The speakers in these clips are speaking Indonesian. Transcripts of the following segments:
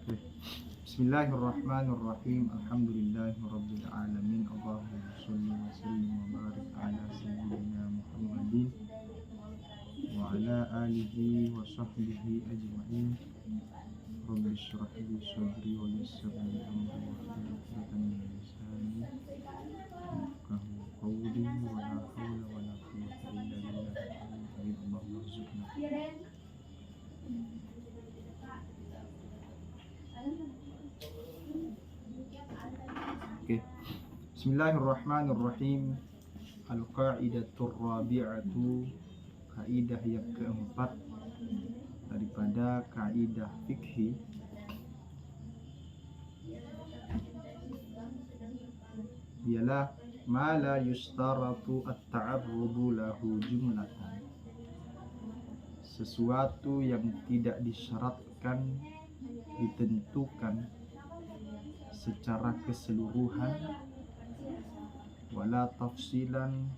Bismillahirrahmanirrahim. Alhamdulillahirabbil alamin. Allahumma shalli wa sallim wa barik ala sayyidina Muhammadin wa ala alihi wa sahbihi ajma'in. Rabbi shrah li sadri wa yassir li amri wahlul 'uqdatam min lisani yafqahu qawli wa la hawla wa la quwwata illa billahi Allahumma rzuqna. Oke. Bismillahirrahmanirrahim. Al-qa'idatur rabi'atu, kaidah yang keempat daripada kaidah fikhi, ialah ma la yustaratu at-ta'arrudu lahu jumlatan, sesuatu yang tidak disyaratkan ditentukan secara keseluruhan, wala tafsilan,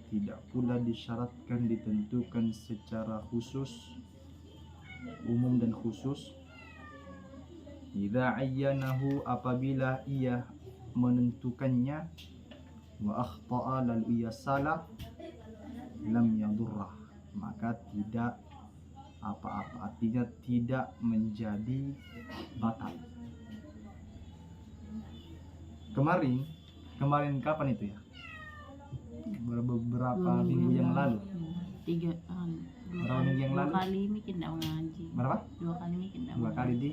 tidak pula disyaratkan ditentukan secara khusus, umum dan khusus. Idza ayyanahu, apabila ia menentukannya, wa akhta'a, lalu ia salah, lam yadurrah, maka tidak apa-apa, artinya tidak menjadi batal. Kemarin kapan itu ya? Beberapa minggu yang lalu. Berapa minggu yang lalu? 2 kali mikir tidak mengaji. Berapa? 2 kali mikir tidak. 2 kali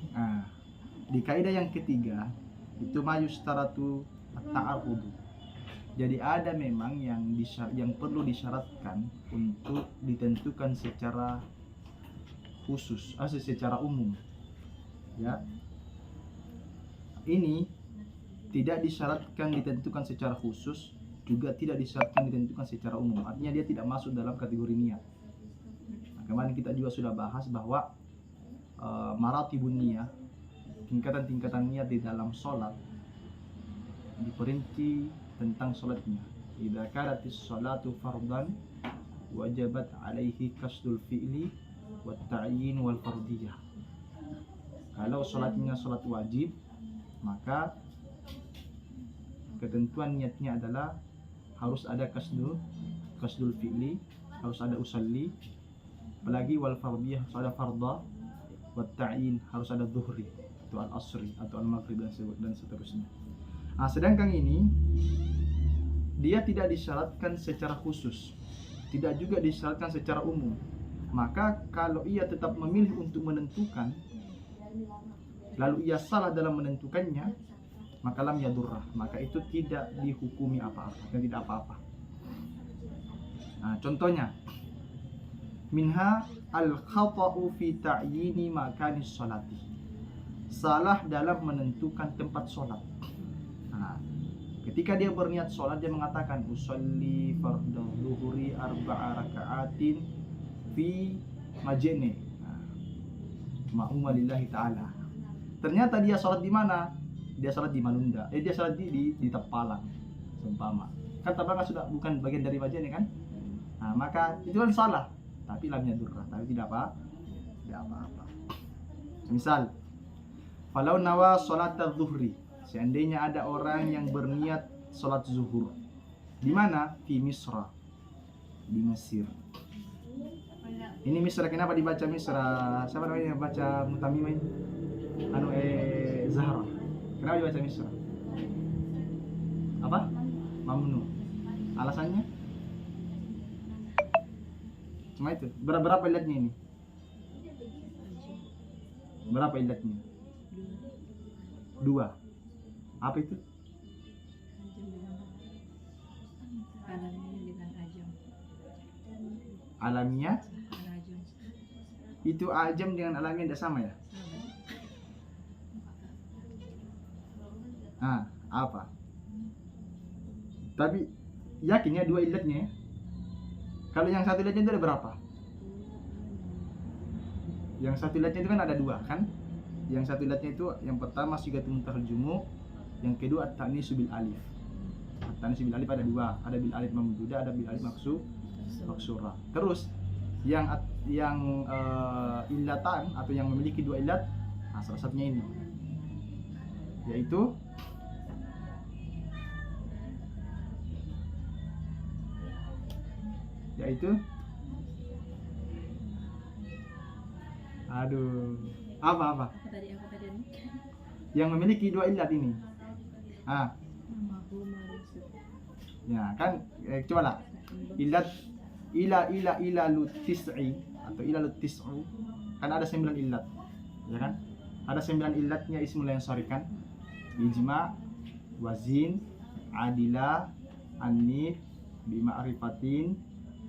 di kaidah yang ketiga itu mayustaratu at-ta'arrudu. Jadi ada memang yang perlu disyaratkan untuk ditentukan secara khusus, secara umum. Ya. Ini tidak disyaratkan ditentukan secara khusus, juga tidak disyaratkan ditentukan secara umum. Artinya dia tidak masuk dalam kategori niat. Nah, kemarin kita juga sudah bahas bahwa maratibun niyah, tingkatan-tingkatan niat di dalam sholat, diperinci tentang sholatnya. Idza kanatis sholatu fardan wajabat alaihi kasdul fi'li wat ta'yin wal fardiyah. Kalau sholatnya sholat wajib, maka ketentuan niatnya adalah harus ada kasdul fi'li, harus ada usalli, apalagi wal fardiyah, harus ada fardha, wat ta'yin, harus ada dhuhri atau al-asri atau al-maghrib dan seterusnya. Nah, sedangkan ini dia tidak disyaratkan secara khusus, tidak juga disyaratkan secara umum. Maka kalau ia tetap memilih untuk menentukan, lalu ia salah dalam menentukannya, maka lam yadurrah, maka itu tidak dihukumi apa-apa, dan tidak apa-apa. Nah, contohnya, minha al-khata'u fi ta'yini makanis sholati, salah dalam menentukan tempat sholat. Nah, ketika dia berniat sholat, dia mengatakan usolli fardhu dhuhri 4 raka'atin fi majene, ma'umma lillahi ta'ala. Ternyata dia sholat di mana? Dia sholat di Manunda, dia sholat di Tepalang, seumpama. Kan Tepalang sudah bukan bagian dari Majene kan? Nah, maka itu kan salah, tapi lam yadurrah, tapi tidak apa-apa. Misal, falau nawa sholat adzuhri, seandainya ada orang yang berniat sholat zuhur, di mana? Di Misra, di Mesir. Ini Misra, kenapa dibaca Misra? Siapa namanya yang baca Mutamimin? Zahra. Kenapa dibaca Misra? Apa? Mamnu. Alasannya? Cuma itu. Berapa ilatnya ini? Berapa ilatnya? 2. Apa itu? Alamiah. Itu ajam dengan alamiah tidak sama ya? Apa? Tapi yakinnya 2 ilatnya ya? Kalau yang 1 ilatnya itu ada berapa? Yang 1 ilatnya itu kan ada 2 kan? Yang 1 ilatnya itu yang pertama sigatun tarjumu, yang kedua at-ta'nisu bil alif. At-ta'nisu bil alif ada 2, ada bil alif mamdudah, ada bil alif maksura. Terus yang illatan atau yang memiliki 2 ilat, salah satunya ini. yaitu aduh, apa Tadi apa tadi? yang memiliki dua illat ini. Ya kan, coba lah. Illat ilalu tis'i atau ilalu tis'u, kan ada 9 illat, ya kan? Ada 9 illatnya ismul yang syarikan. Ijma, wazin, adila, anif, bima'rifatin,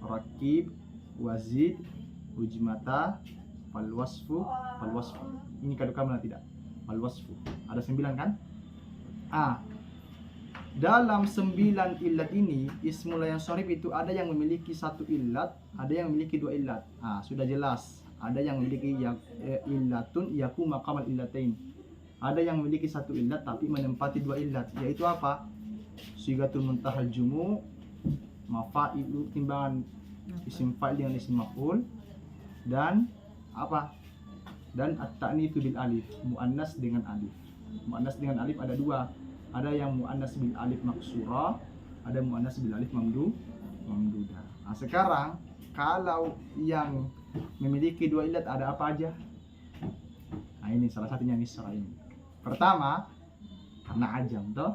rakib, wazid, ujmata, falwasfu. Ini kadu kamera tidak? Falwasfu. Ada 9 kan? Dalam 9 illat ini ismul yang syarif itu ada yang memiliki 1 illat, ada yang memiliki 2 illat. Sudah jelas. Ada yang memiliki illatun yaku maqamal illatain. Ada yang memiliki 1 illat tapi menempati 2 illat, yaitu apa? Sigatul muntahal jumu, mafailu, timbangan isim fa'il dengan isim maf'ul, dan apa? Dan at-ta'nitsu bil alif, muannas dengan alif. Muannas dengan alif ada 2. Ada yang muannas bil alif maksura, ada muannas bil alif mamdudah. Nah, sekarang kalau yang memiliki 2 illat ada apa aja? Nah, ini salah satunya misra ini. Pertama, karena ajam toh.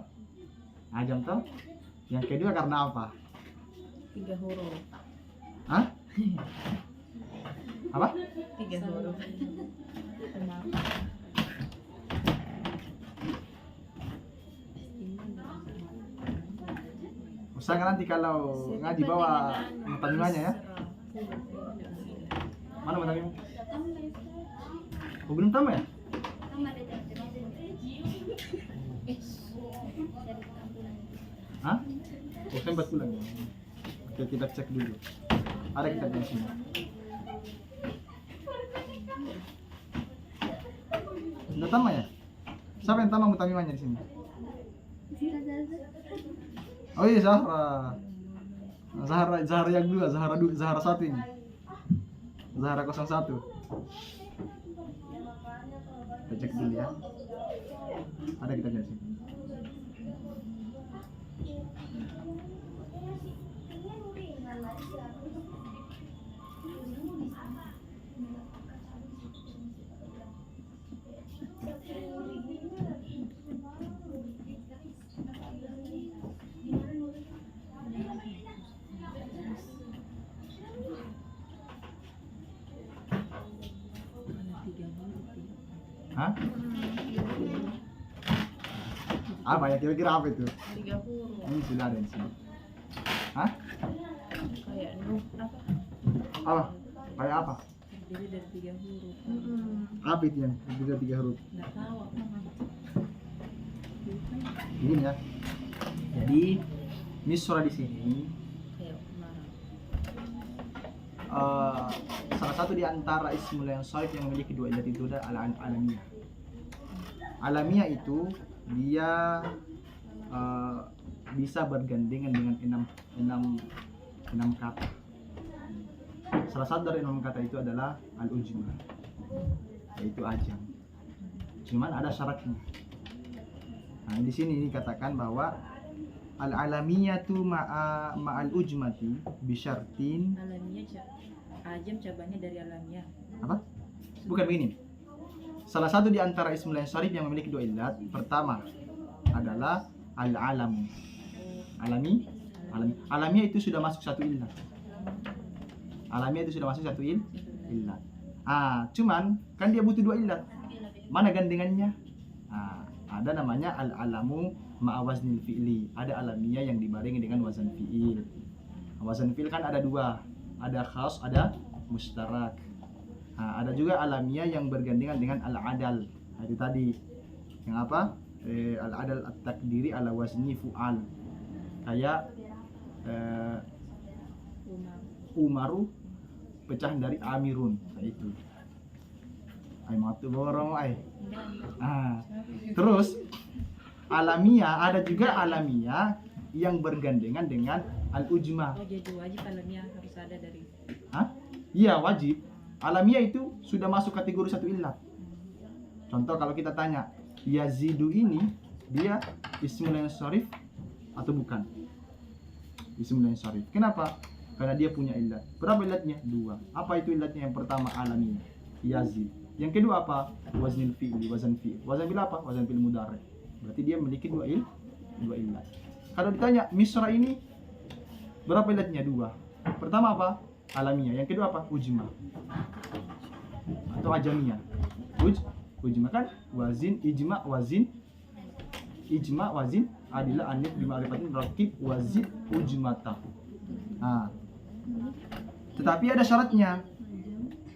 Yang kedua karena apa? 3 huruf. Hah? Apa? 3 huruf. Kenapa? Usahakan nanti kalau ngaji bawa mutamimanya ya. Mana mutamimnya? Oh, belum tamu ya? Hah? Oh, kan 4 bulan ya. Oke, kita cek dulu. Ada kitabnya di sini. Sudah tamu ya? Siapa yang tamu mutamimanya di sini? Oh iya, Zahra yang 2, Zahra 1 ini. Zahra 01. Kita cek dulu ya. Ada kita di sini. Hah? Apa ya, kira-kira apa itu? 3 huruf. Ini sudah ada di sini. Hah? Kayak nuh apa? Apa? Kayak apa? Jadi dari 3 huruf. Apa itu yang juga 3 huruf? Enggak tahu apa. Ini ya. Jadi misra di sini Kayak salah satu di antara ismul yang syarif yang memiliki 2 illat itu adalah alamiyah. Alamiyah itu dia bisa bergandengan dengan 6 kata. Salah satu dari 6 kata itu adalah al-ujma, yaitu ajam. Cuman ada syaratnya. Nah, di sini dikatakan bahwa al-alamiyatu ma'al ujmati bisyartin. alamiah ajam cabangnya dari alamiah. Apa? Bukan begini. Salah satu di antara ismul yang syarif yang memiliki 2 illat, pertama adalah al-alam. Alamiah itu sudah masuk 1 illat. Illat. Cuman kan dia butuh 2 illat. Mana gandengannya? Ada namanya al-alamu ma'awaznil fi'li. Ada alamiah yang dibarengi dengan wazan fi'il. Wazan fi'il kan ada 2. Ada khas, ada mustarak. Ada juga alamiah yang bergandengan dengan al-adal. Itu tadi. Yang apa? Al-adal at-takdiri ala wazni fu'al. Kayak Umaru pecahan dari amirun. Itu. Matu borong terus alamiah, ada juga alamiah yang bergandengan dengan al-ujma. Oh, jadi wajib alamiah harus ada dari. Iya, wajib. Alamiah itu sudah masuk kategori 1 illat. Contoh kalau kita tanya, yazidu ini dia ismul insharif atau bukan? Ismul insharif. Kenapa? Karena dia punya ilat. Berapa ilatnya? 2. Apa itu ilatnya? Yang pertama alami, yazid. Yang kedua apa? Waznil fi'li, wazan fi'il. Wazan fi'il apa? Wazan fi'il mudhari. Berarti dia memiliki 2 ilat. Kalau ditanya misra ini berapa ilatnya? 2. Pertama apa? Alamiah. Yang kedua apa? Ujma atau ajamiyah. Ujma kan wazin, ijma, wazin, ijma, wazin, adilah, anif, bima'rifatin, rakib, wazid, ujmata. Nah, tetapi ada syaratnya.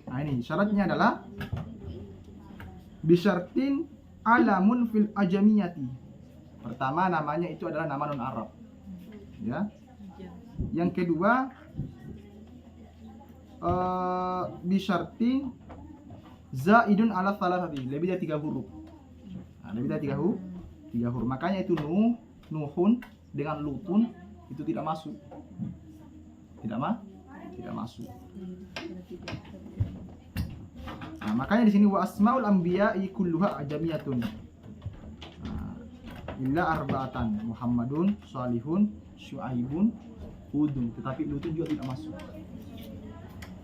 Nah, ini syaratnya adalah bisyartin alamun fil ajamiyati. Pertama namanya itu adalah nama non Arab. Ya. Yang kedua bisyartin zaidun ala thalathati, lebih dari 3 huruf. Nah, lebih dari 3 huruf. Makanya itu nuhun dengan lutun itu tidak masuk. Tidak masuk. Nah, makanya di sini wa asmaul anbiya'i kulluha ajamiyatun. Nah, illa arba'atan, Muhammadun, Salihun, Syuaibun, Hudun, tetapi lutun juga tidak masuk.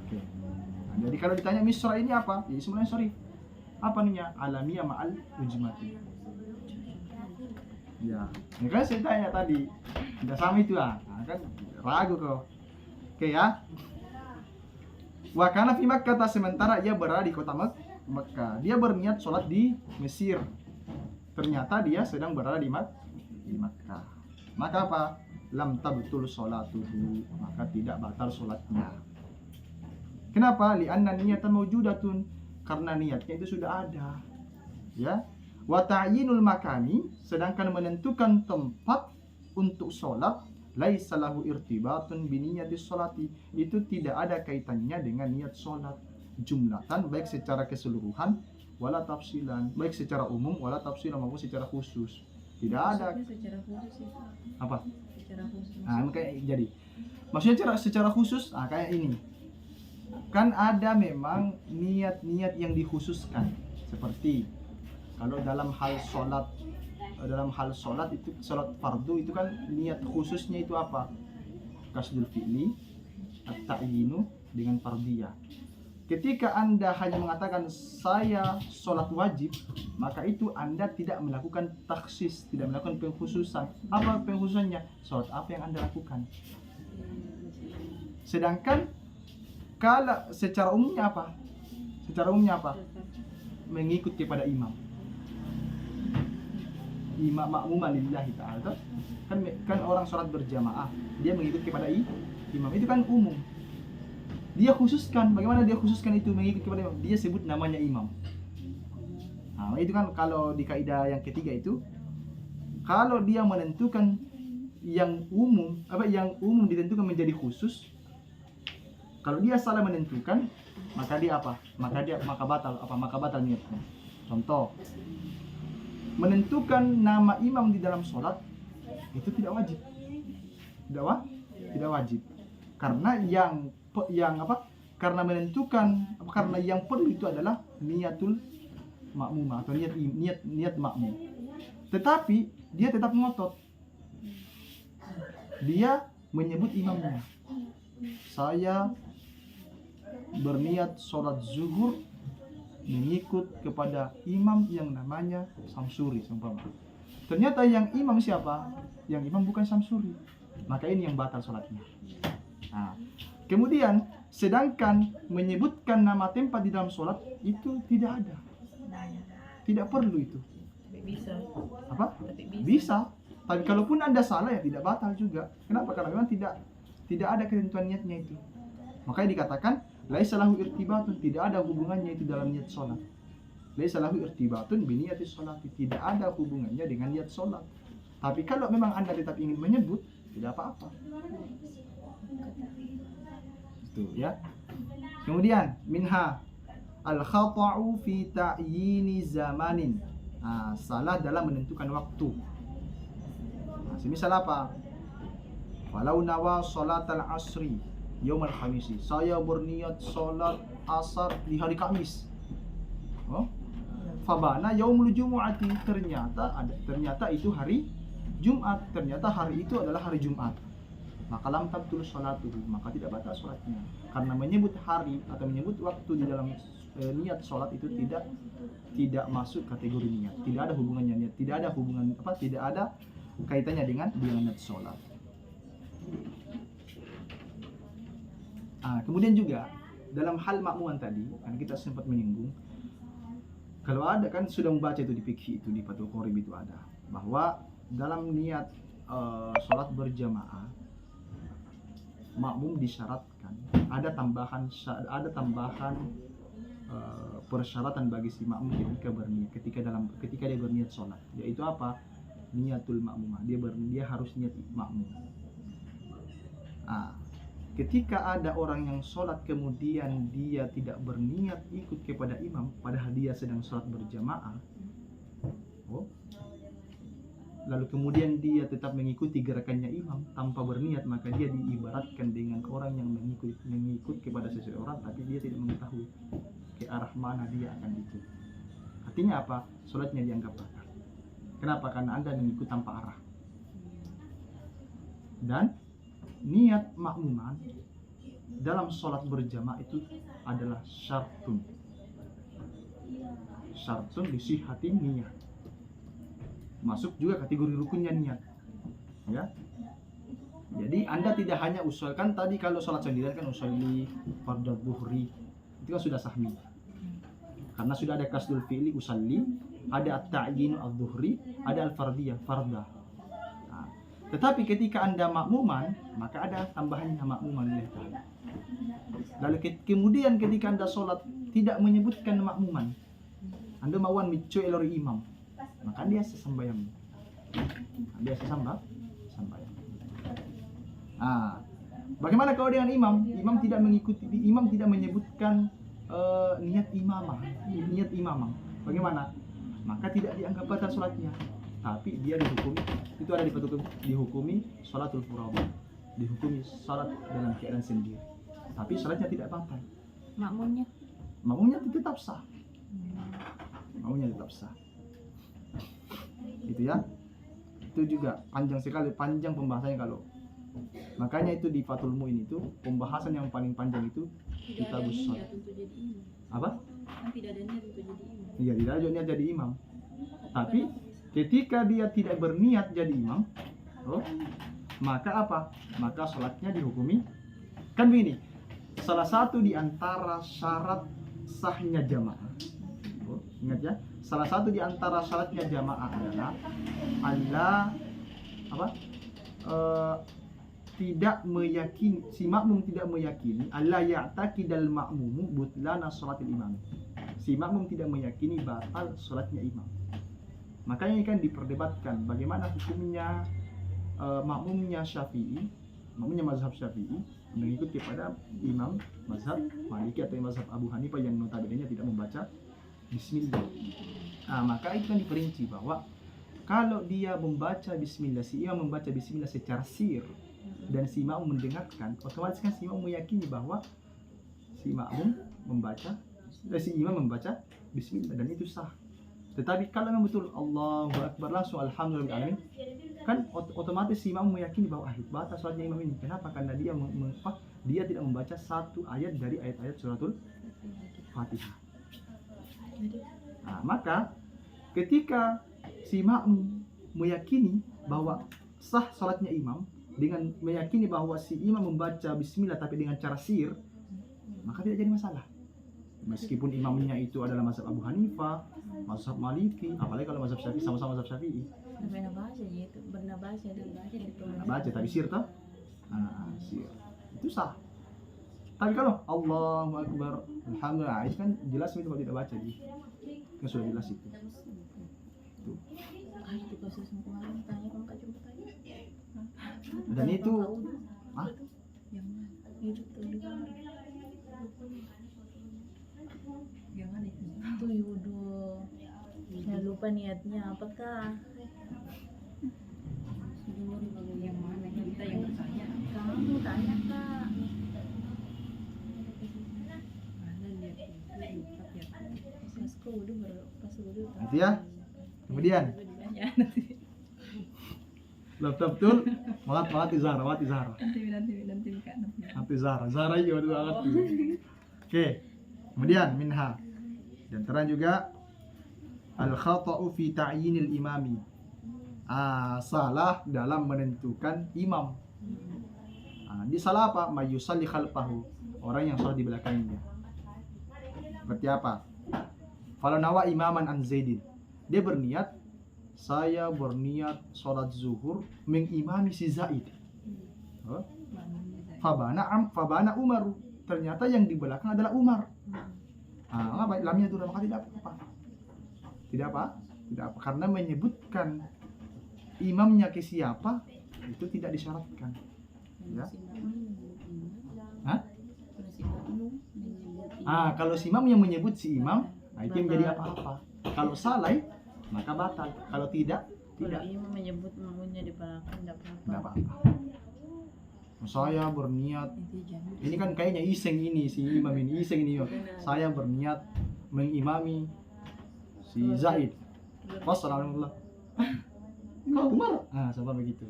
Oke. Nah, jadi kalau ditanya misra ini apa? Ya ismul insharif. Apa namanya? Alamiah ma'al ujmati. Ya, ini kan saya tanya tadi. Tidak sama itu ah. Nah, kan ragu kok. Oke ya. Wa kana fi Makkah, sementara ia berada di kota Mekkah. Dia berniat sholat di Mesir. Ternyata dia sedang berada di Makkah. Maka apa? Lam tabtul sholatuhu, maka tidak batal sholatnya. Kenapa? Li'anna niyatan mawjudatun, karena niatnya itu sudah ada. Ya. Wa ta'yinul makani, sedangkan menentukan tempat untuk sholat, laisa lahu irtibatun bi niyatis sholati, itu tidak ada kaitannya dengan niat sholat, jumlatan baik secara keseluruhan wala tafsilan, baik secara umum wala tafsilan maupun secara khusus. Tidak ada. Secara khusus itu. Apa? Secara khusus. Nah, kayak jadi. Maksudnya secara khusus, kayak ini. Kan ada memang niat-niat yang dikhususkan. Seperti kalau dalam hal sholat itu, sholat fardu itu kan niat khususnya itu apa? Kasdul fi'li, at-ta'yinu dengan fardiyah. Ketika Anda hanya mengatakan saya sholat wajib, maka itu Anda tidak melakukan taksis, tidak melakukan pengkhususan. Apa pengkhususannya? Sholat apa yang Anda lakukan. Sedangkan kalau secara umumnya apa? Secara umumnya apa? Mengikut kepada imam. Imam ma'muma lillahi ta'ala. Kan orang sholat berjamaah, dia mengikut kepada imam. Itu kan umum. Dia khususkan, bagaimana dia khususkan itu mengikut kepada imam? Dia sebut namanya imam. Nah, itu kan kalau di kaidah yang ketiga itu, kalau dia menentukan yang umum ditentukan menjadi khusus, kalau dia salah menentukan, maka dia apa? Maka batal niatnya. Contoh, menentukan nama imam di dalam sholat itu tidak wajib. Tidak wajib. Karena karena menentukan karena yang perlu itu adalah niatul makmumah atau niat makmum. Tetapi dia tetap ngotot. Dia menyebut imamnya. Saya berniat sholat zuhur mengikut kepada imam yang namanya Samsuri seumpama. Ternyata yang imam siapa? Yang imam bukan Samsuri. Maka ini yang batal sholatnya. Nah, kemudian sedangkan menyebutkan nama tempat di dalam sholat itu tidak ada. Tidak perlu itu. Bisa. Apa? Bisa. Tapi kalaupun Anda salah ya tidak batal juga. Kenapa? Karena memang tidak ada ketentuan niatnya itu. Makanya dikatakan laisa lahu irtibatun, tidak ada hubungannya itu dalam niat sholat. Laisa lahu irtibatun bi niyatis sholat, tidak ada hubungannya dengan niat sholat. Tapi kalau memang Anda tetap ingin menyebut, tidak apa-apa. Itu ya. Kemudian minha al-khata'u fi ta'yini zamanin. Salah dalam menentukan waktu. Semisal apa? Walau nawa sholatal asri yaumal khamisi, saya berniat sholat asar di hari Kamis. fabana yaumul jumu'ati, ternyata itu hari Jumat, ternyata hari itu adalah hari Jumat. Maka lam tabtul salatuhu, maka tidak batal salatnya. Karena menyebut hari atau menyebut waktu di dalam niat salat itu tidak masuk kategori niat. Tidak ada hubungannya niat, tidak ada kaitannya dengan niat salat. Kemudian juga dalam hal makmuman tadi kan kita sempat menyinggung, kalau ada kan sudah membaca itu di fikih itu di Fathul Qorib itu ada bahwa dalam niat sholat berjamaah makmum disyaratkan ada tambahan persyaratan bagi si makmum ketika dia berniat sholat, yaitu apa? Niatul makmumah, dia harus niat makmum. Ketika ada orang yang sholat kemudian dia tidak berniat ikut kepada imam padahal dia sedang sholat berjamaah, lalu kemudian dia tetap mengikuti gerakannya imam tanpa berniat, maka dia diibaratkan dengan orang yang mengikut kepada seseorang tapi dia tidak mengetahui ke arah mana dia akan ikut. Artinya apa? Sholatnya dianggap batal. Kenapa? Karena Anda mengikut tanpa arah. Dan niat makmuman dalam sholat berjamaah itu adalah syartun lisihhatin niat, masuk juga kategori rukunnya niat, ya. Jadi Anda tidak hanya usulkan tadi kalau sholat sendirian kan usolli fardhu dhuhri itu kan sudah sahmi karena sudah ada kasdul fi'li usalli, ada at-ta'yin al-dhuhri, ada al-fardiyah fardah. Tetapi ketika Anda makmuman, maka ada tambahannya makmuman lillahi ta'ala. Lalu kemudian ketika Anda sholat tidak menyebutkan makmuman, Anda mawan micu elori imam, maka dia sesembayang. Bagaimana kalau dengan imam? Imam tidak menyebutkan niat imamah. Bagaimana? Maka tidak dianggap batal sholatnya. Tapi dia dihukumi, itu ada dihukumi sholatul furada, dihukumi sholat dalam keadaan sendiri. Tapi sholatnya tidak batal. Makmumnya tetap sah. Itu ya. Itu juga panjang pembahasannya kalau. Makanya itu di Fathul Mu'in itu pembahasan yang paling panjang itu kitabus sholat. Apa? Tidak ada niat untuk jadi imam. Iya, tidak ada niat jadi imam. Tapi ketika dia tidak berniat jadi imam, maka apa? Maka sholatnya dihukumi kan begini. Salah satu di antara syarat sahnya jamaah, ingat ya, salah satu di antara syaratnya jamaah adalah tidak meyakini, si makmum tidak meyakini Allah ya'taqidal makmumu butlana sholatil imam. Si makmum tidak meyakini batal sholatnya imam. Makanya ini kan diperdebatkan bagaimana hukumnya makmumnya mazhab Syafi'i mengikut kepada imam mazhab Maliki atau mazhab Abu Hanifah yang notabene tidak membaca bismillah. Maka itu kan diperinci bahwa kalau dia membaca bismillah, si imam membaca bismillah secara sir dan si makmum mendengarkan, otomatis kan si makmum meyakini bahwa si imam membaca bismillah dan itu sah. Tetapi kalau memang betul Allahu Akbar langsung alhamdulillah kan otomatis si imam meyakini bahwa batal salatnya imam ini. Kenapa? Karena dia tidak membaca satu ayat dari ayat-ayat suratul Fatihah. Maka ketika si makmum meyakini bahwa sah salatnya imam dengan meyakini bahwa si imam membaca bismillah tapi dengan cara sir, maka tidak jadi masalah. Meskipun imamnya itu adalah mazhab Abu Hanifah, mazhab Maliki, apalagi kalau mazhab Syafi'i, sama-sama mazhab Syafi'i. Baca tapi sir toh? Sir. Itu sah. Tapi kalau Allahu Akbar, alhamdulillah, itu kan jelas itu kalau tidak baca dia. Kan sudah jelas itu. Dan itu itu yudo. Saya lupa niatnya apakah? Yang mana? Kita yang bertanya. Kamu tanya Kak. Mana niat itu? Aku wudhu baru pas wudhu. Itu ya. Kemudian Ya, nanti betul mati Zahra nanti Kak, nanti. nanti Zahra juga tuh banget. Oke. Kemudian minha dan terang juga al khata'u fi ta'yinil imami. Salah dalam menentukan imam. Dia salah apa? Mayusalli khalfahu, orang yang salat di belakangnya. Seperti apa? Kalau nawa imaman an Zaidin, dia berniat, saya berniat sholat zuhur mengimami si Zaid. Oh. Fabana Umar, ternyata yang di belakang adalah Umar. Apa? Lamnya itu maka tidak apa? Tidak apa? Tidak apa? Karena menyebutkan imamnya ke siapa itu tidak disyaratkan. Ya. Kalau si imam yang menyebut si imam, itu yang menjadi apa-apa. Kalau saleh maka batal. Kalau tidak, Kalau imam menyebut makmumnya di belakang tidak apa-apa. Saya berniat, ini kan kayaknya iseng ini si imam ini, iseng ini. Saya berniat mengimami si Zaid. Wassalamualaikum. Kau Umar. Seperti begitu.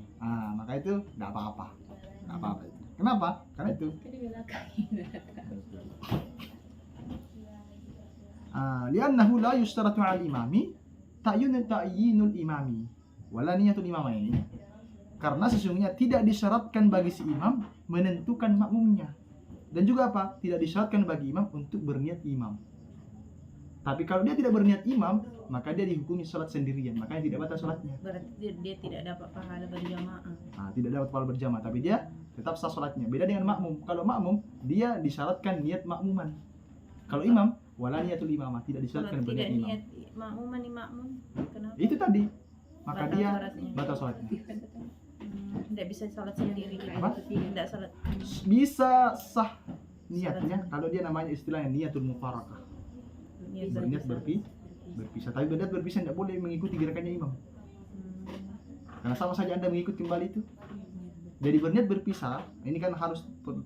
Maka itu tidak apa-apa. Tidak apa-apa itu. Kenapa? Karena itu. Li'annahu la yustaratu 'ala al-imami ta'yinul imami wala niyatul imamaini. Karena sesungguhnya tidak disyaratkan bagi si imam menentukan makmumnya. Dan juga apa? Tidak disyaratkan bagi imam untuk berniat imam. Tapi kalau dia tidak berniat imam, maka dia dihukumi salat sendirian, makanya tidak batal salatnya. Berarti dia tidak dapat pahala berjamaah. Tidak dapat pahala berjamaah, tapi dia tetap sah salatnya. Beda dengan makmum. Kalau makmum, dia disyaratkan niat makmuman. Kalau imam, wala niyatul imamah, tidak disyaratkan berniat imam. Tidak niat makmuman ni makmum. Kenapa? Itu tadi. Maka Batal dia salatnya. batal salatnya. Tidak bisa salat sendiri. Apa? Tidak salat. Bisa sah niatnya kalau dia namanya istilahnya niatul mufarakah. Berniat berpisah. Tapi berniat berpisah tidak boleh mengikuti gerakannya imam. Karena sama saja Anda mengikuti kembali itu. Jadi berniat berpisah, ini kan harus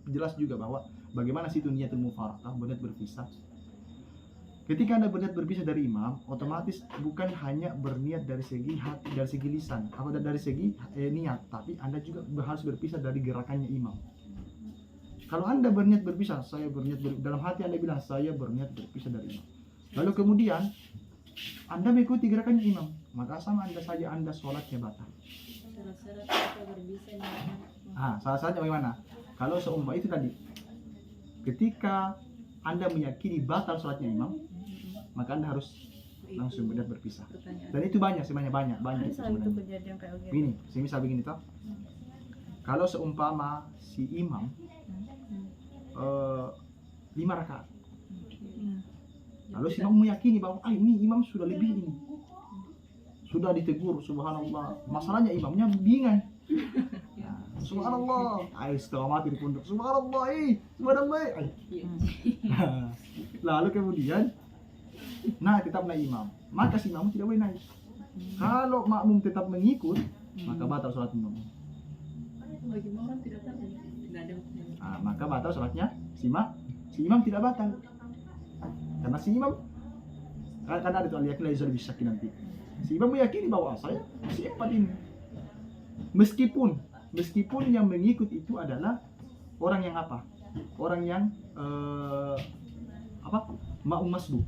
jelas juga bahwa bagaimana sih itu niatul mufarakah, berniat berpisah. Ketika Anda berniat berpisah dari imam, otomatis bukan hanya berniat dari segi hati, dari segi lisan, atau dari segi niat, tapi Anda juga harus berpisah dari gerakannya imam. Kalau Anda berniat berpisah, dalam hati Anda bilang saya berniat berpisah dari imam. Lalu kemudian Anda mengikuti gerakannya imam, maka sama Anda sholatnya batal. Syarat-syarat apa berbisa. Salah satunya bagaimana? Kalau seumpama itu tadi, ketika Anda meyakini batal sholatnya imam, maka Anda harus langsung berniat berpisah. Dan itu banyak. Itu kejadian kayak gitu. Begini, misal begini toh. Kalau seumpama si imam 5 rakaat, lalu si imam meyakini bahwa ini imam sudah lebih ini, sudah ditegur, subhanallah. Masalahnya imamnya bingung. Subhanallah, setengah mati di punduk. Subhanallah, Lalu kemudian, tetap naik imam. Maka si imam tidak boleh naik. Kalau makmum tetap mengikut, maka batal sholat imam. Bagi orang tidak tahu. Maka batal sholatnya si imam tidak batal. Karena si imam, karena ada itu al-yakin la yuzal bisyaki nanti. Si imam meyakini bahwa saya si empat ini. Meskipun yang mengikut itu adalah orang yang apa? Orang yang makmum masbuk.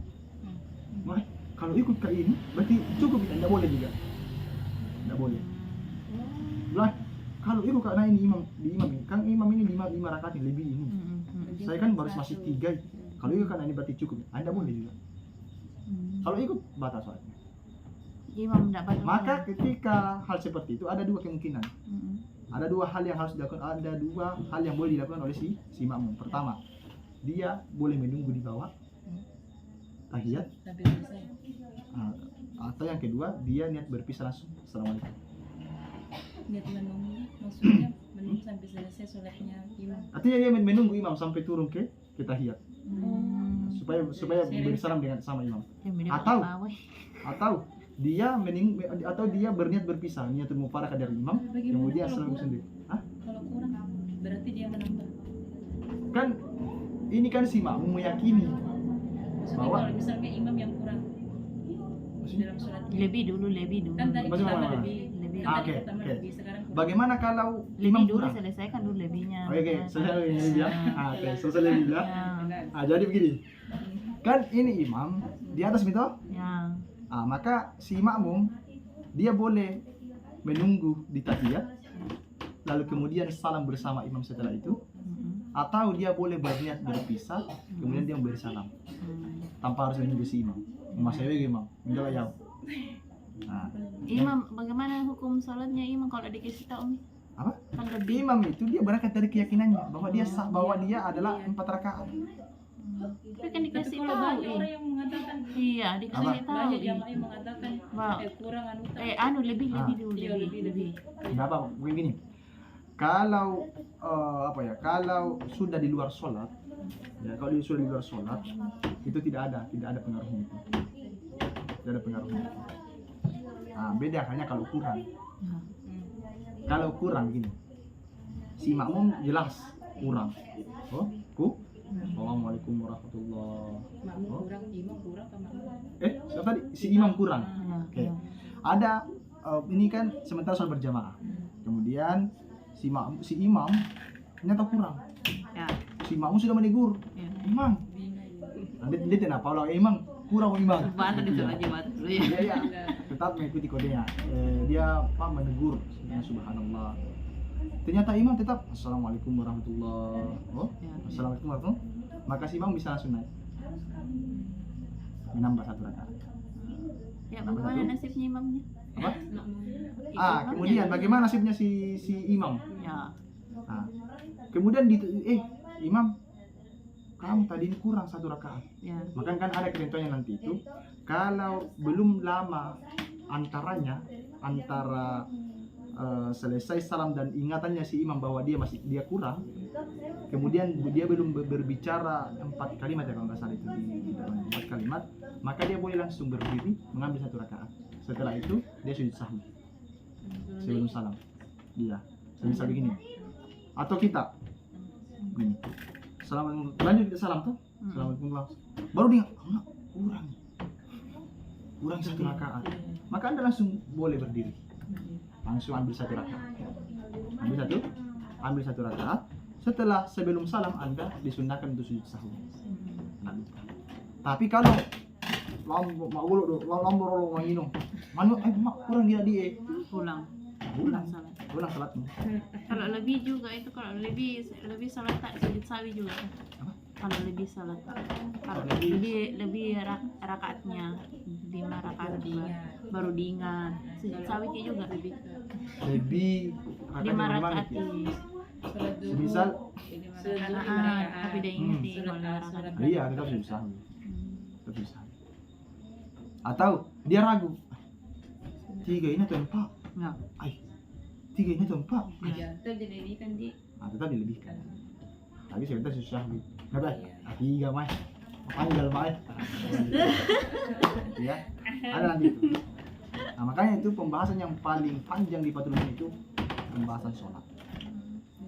Kalau ikut ke ini berarti cukup, tidak boleh juga. Tidak boleh. Lah, kalau ikut karena ini imam ini, kan imam ini 5 rakaat lebih ini. Saya kan baru masih 3. Kalau ikut karena ini berarti cukup. Anda boleh juga. Kalau ikut batal sholatnya. Imam tidak batal. Maka ketika hal seperti itu ada 2 kemungkinan. Ada 2 hal yang harus dilakukan, ada 2 hal yang boleh dilakukan oleh si makmum. Pertama, dia boleh menunggu di bawah tahiyat. Atau yang kedua, dia niat berpisah langsung. Assalamualaikum. Niat menunggu, maksudnya menunggu sampai selesai sholatnya imam. Artinya dia menunggu imam sampai turun ke tahiyat. Supaya beri salam dengan sama imam. Atau dia berniat berpisah, niatul mufarakah dari imam, kemudian salam sendiri. Kalau kurang berarti dia menambah. Kan ini kan si makmum meyakini Maksudnya bahwa kalau misalnya imam yang kurang Maksudnya? dalam surat Lebih dulu. kan tadi Bagaimana? pertama lebih Lebih. kan tadi Oke, pertama oke. lebih sekarang kurang. Bagaimana kalau Lebih imam dulu kurang? selesaikan dulu lebihnya. Oke, selesai ini bilang. Oke, selesai ini bilang. Ya. Jadi begini. Kan ini imam di atas itu. Ya. Maka si makmum dia boleh menunggu di tahiyat lalu kemudian salam bersama imam setelah itu, atau dia boleh berniat berpisah kemudian dia memberi salam tanpa harus menunggu si imam. Mas saya imam, enggak ya. Nah, Imam, bagaimana hukum salatnya imam kalau dikasih tahu nih? apa? Kan lebih. Imam itu dia berangkat dari keyakinannya bahwa dia sah, bahwa dia adalah 4 rakaat. Tapi kan Tapi dikasih kalau tahu. banyak orang yang mengatakan Iya, dikasih tahu. banyak jamaah yang mengatakan Wah. kurang anu Anu lebih dulu Iya, lebih. Kenapa? Begini. Kalau kalau sudah di luar sholat, ya kalau sudah di luar sholat itu tidak ada pengaruhnya itu. Tidak ada pengaruhnya. Beda hanya kalau kurang. Kalau kurang gini, si makmum jelas kurang. Assalamualaikum warahmatullah. makmum kurang, imam kurang sama Siapa tadi? Si imam kurang. Oke. Ya. Ada ini kan sementara sholat berjamaah. Kemudian si imam ternyata kurang. Ya. Si makmum sudah menegur, Ya. imam. Dia kenapa? Kalau imam kurang imam. Batu di sana jemaat. Iya. Tetap mengikuti kodenya. Dia menegur, subhanallah. Ternyata imam tetap assalamualaikum warahmatullah. Assalamualaikum warahmatullah. Maka si imam bisa langsung naik menambah 1 rakaat. Ya, bagaimana nasibnya imamnya? Apa? Imamnya. Kemudian bagaimana nasibnya si imam? Ya. Kemudian imam, kamu tadi ini kurang 1 rakaat. Ya. Maka kan ada ketentuannya nanti itu, kalau belum lama antara selesai salam dan ingatannya si imam bahwa dia kurang, kemudian dia belum berbicara 4 kalimat ya kalau nggak salah itu di dalam 4 kalimat, maka dia boleh langsung berdiri mengambil 1 rakaat. Setelah itu dia sujud sahwi sebelum salam. Dia bisa begini. Atau kita begini. Assalamualaikum. Lanjut kita salam tuh. Assalamualaikum. Baru dia kurang 1 rakaat. Maka Anda langsung boleh berdiri. Langsung ambil 1 rakaat. Ambil satu rakaat. Setelah sebelum salam Anda disunahkan untuk sujud sahwi. Tapi kalau lambor minum, kurang dia Pulang salat. pulang salatmu. Kalau lebih juga itu, kalau lebih salat tak sujud sawi juga. Kalau lebih salat, kalau lebih rakaatnya 5 rakaat baru diingat sujud sawi juga Lebih 5 rakaat. Semisal Tapi dia ingat di kalau 5 rakaat. iya tetap sujud sahwi. Atau dia ragu, 3 ini atau 4? Ya. 3 ini atau 4? tetap dilebihkan di Tetap dilebihkan. Tapi sebentar sujud sahwi. Kenapa? 3 mah. Panggil mah. Ya. Ada nanti itu. Makanya itu pembahasan yang paling panjang di Fathul Muin itu pembahasan sholat.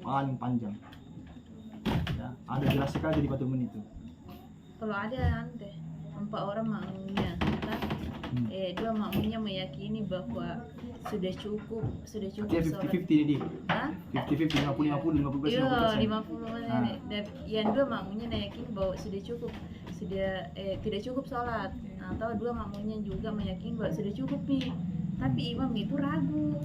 Paling panjang. Ya, ada jelas sekali di Fathul Muin itu. Kalau ada nanti 4 orang makmumnya, kan? 2 makmumnya meyakini bahwa sudah cukup Artinya sholat. 50-50 dia. Hah? 50-50, 50-50, 50%. Iya, 50%. Dan yang 2 makmumnya meyakini bahwa sudah cukup, tidak cukup sholat. Atau 2 makmumnya juga meyakini bahwa sudah cukup nih. Tapi imam itu ragu.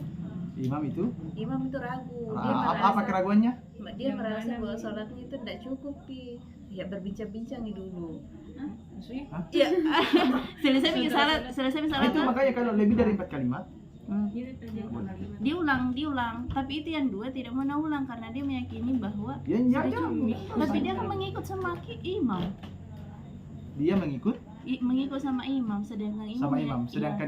Imam itu ragu. apa keraguannya? Dia merasa bahwa sholatnya itu tidak cukup nih. Ya berbincang-bincang nih dulu. maksudnya Iya. Selesai salat. Itu makanya kalau lebih dari 4 kalimat Diulang. Tapi itu yang 2 tidak mau ulang karena dia meyakini bahwa ya sudah cukup. Tapi dia kan mengikut sama imam. Dia mengikut sama imam, sedangkan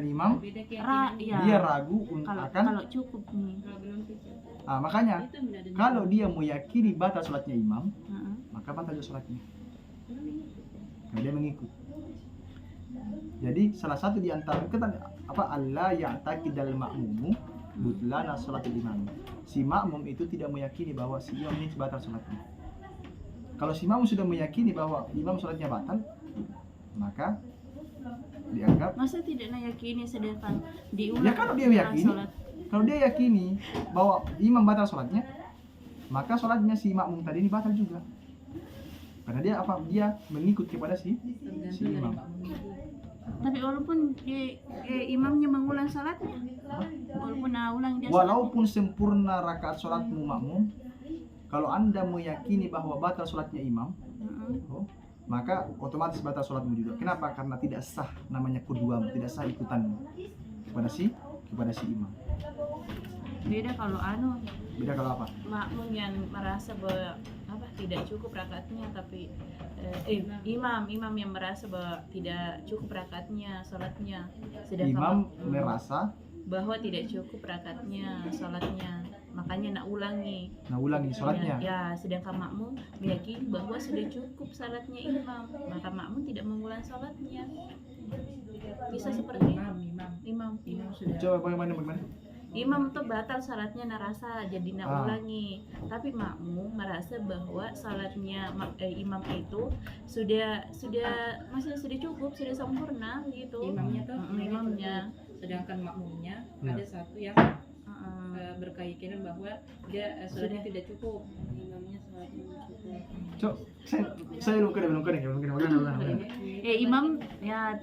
imam imam beda dia ragu kalau cukup nih. kalau belum cukup makanya itu beda dengan kalau dia meyakini batal sholatnya imam, maka batal juga sholatnya. Nah, dia mengikut. Jadi salah satu di antara Allah ya'taqidal ma'mumu butlana sholatul imam. Si makmum itu tidak meyakini bahwa si imam ini batal sholatnya. Kalau si makmum sudah meyakini bahwa imam sholatnya batal, maka dianggap. Masa tidak yakini sedangkan diulang. Ya kalau dia yakini, sholat. kalau dia yakini bahwa imam batal sholatnya, maka sholatnya si makmum tadi ini batal juga. Karena dia apa? Dia mengikut kepada si Tergantung dari imam. makmum itu. Tapi walaupun imamnya mengulang sholatnya, walaupun ulang dia Walaupun sempurna rakaat sholatmu makmum, kalau anda meyakini bahwa batal sholatnya imam, sholatnya. maka otomatis batal sholatmu juga. Kenapa? Karena tidak sah namanya keduamu, tidak sah ikutanmu kepada si imam. Beda kalau Beda kalau apa? makmum yang merasa bahwa tidak cukup rakaatnya, tapi imam yang merasa bahwa tidak cukup rakaatnya sholatnya, sedangkan Imam makmum merasa bahwa tidak cukup rakaatnya sholatnya, makanya nak ulangi. nah ulangi sholatnya. Ya, sedangkan makmum meyakini bahwa sudah cukup sholatnya imam, maka makmum tidak mengulang sholatnya. Bisa seperti Imam sudah. Coba bagaimana? imam tuh batal sholatnya narasa jadi nak Ah. ulangi, tapi makmum merasa bahwa sholatnya imam itu sudah masih sudah cukup, sudah sempurna gitu. Imamnya tuh Imamnya sedangkan makmumnya Ya. ada satu yang uh, berkeyakinan bahwa dia sholatnya tidak cukup. Imamnya sholatnya cukup. Cok, saya belum kena. Bagaimana? imam ya,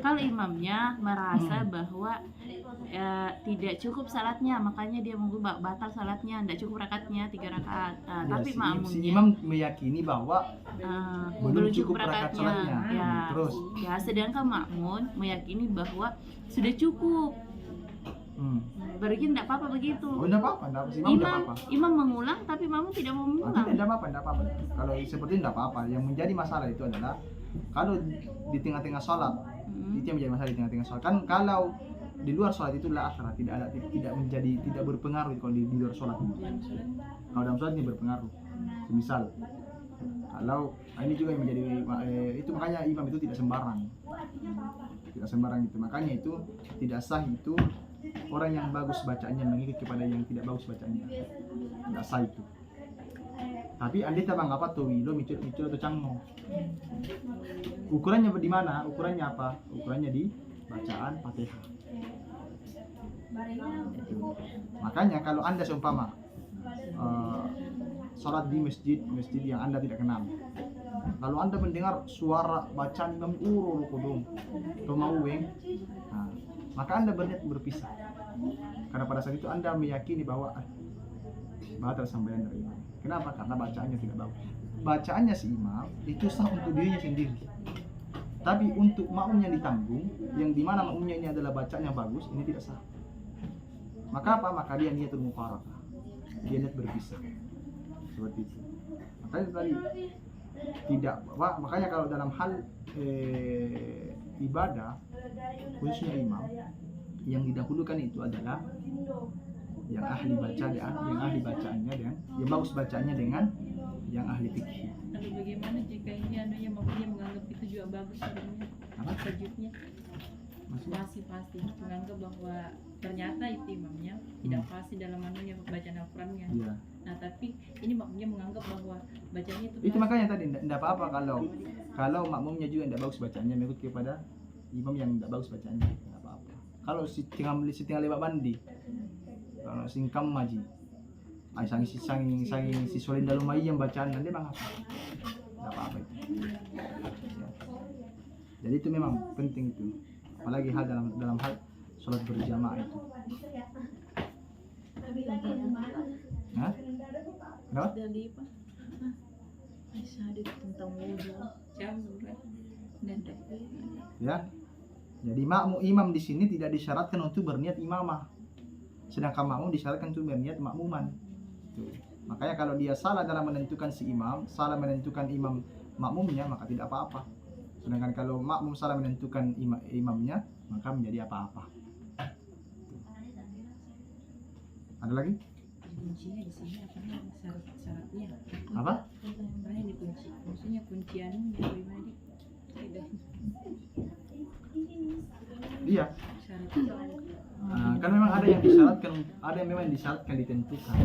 kalau imamnya merasa bahwa tidak cukup salatnya, makanya dia mengubah batal salatnya, tidak cukup rakaatnya 3 rakaat. Tapi Si makmumnya imam meyakini bahwa belum cukup rakaat sholatnya. Ya, Terus? ya, sedangkan makmum meyakini bahwa sudah cukup. Berarti tidak apa-apa begitu. Oh, enggak apa-apa, si imam enggak apa-apa. Imam mengulang, tapi makmum tidak mau mengulang. Tidak apa-apa. Kalau seperti itu enggak apa-apa. Yang menjadi masalah itu adalah kalau di tengah-tengah sholat, itu yang menjadi masalah di tengah-tengah sholat. Kan kalau di luar sholat itu la athara, tidak berpengaruh kalau di luar sholat. Kalau dalam sholat ini berpengaruh. Misal kalau ini juga yang menjadi itu, makanya imam itu tidak sembarang itu, makanya itu tidak sah itu orang yang bagus bacaannya mengikut kepada yang tidak bagus bacaannya, tidak sah itu. Tapi anda tabang apa tuh wilo micur atau cangmo, ukurannya di mana? Ukurannya apa? Ukurannya di bacaan Fatihah. Makanya kalau anda seumpama sholat di masjid yang anda tidak kenal, lalu anda mendengar suara bacaan imam kodong tomauweng, maka anda berniat berpisah, karena pada saat itu anda meyakini bahwa batal sambayan dari imam. Kenapa? Karena bacaannya tidak bagus. Bacaannya si imam itu sah untuk dirinya sendiri, tapi untuk makmum yang ditanggung, yang dimana makmumnya ini adalah bacaan yang bagus, ini tidak sah. Maka apa? Maka dia niatul mufarakah, dia niat berpisah, seperti itu. Makanya tadi tidak, makanya kalau dalam hal ibadah khususnya imam, yang didahulukan itu adalah yang ahli bacaannya dan yang bagus bacaannya dengan yang ahli fikih. Tapi bagaimana jika ini yang makmumnya menganggap itu juga bagus sebenarnya? Apa? Sujudnya Maksudnya? pasti menganggap bahwa ternyata itu imamnya tidak pasti dalam bacaan Al-Qur'annya. Iya. Nah, tapi ini makmumnya menganggap bahwa bacanya itu Itu makanya tadi tidak apa-apa kalau makmumnya juga tidak bagus bacaannya mengikut kepada imam yang tidak bagus bacaannya, tidak apa-apa. Kalau setengah lewat bandi, kalau singkam maji, sangi si solinda lumai yang bacaan nanti bang apa? Tidak apa-apa itu. Ya. Jadi itu memang penting itu, apalagi hal dalam hal sholat berjamaah itu. Hah? Kenapa? Dari apa? Hadis tentang wudhu. Ya. Jadi imam di sini tidak disyaratkan untuk berniat imamah, sedangkan makmum disyaratkan untuk berniat makmuman. Tuh. Makanya kalau dia salah dalam menentukan si imam, salah menentukan imam makmumnya, maka tidak apa-apa. Sedangkan kalau makmum salah menentukan imamnya, maka menjadi apa-apa. Ada lagi? kuncinya di sini apa syarat-syaratnya? Apa? Apa yang dikunci? Maksudnya kunciannya bagaimana di? Iya. Syaratnya. Kan memang ada yang disyaratkan, ada yang memang disyaratkan ditentukan.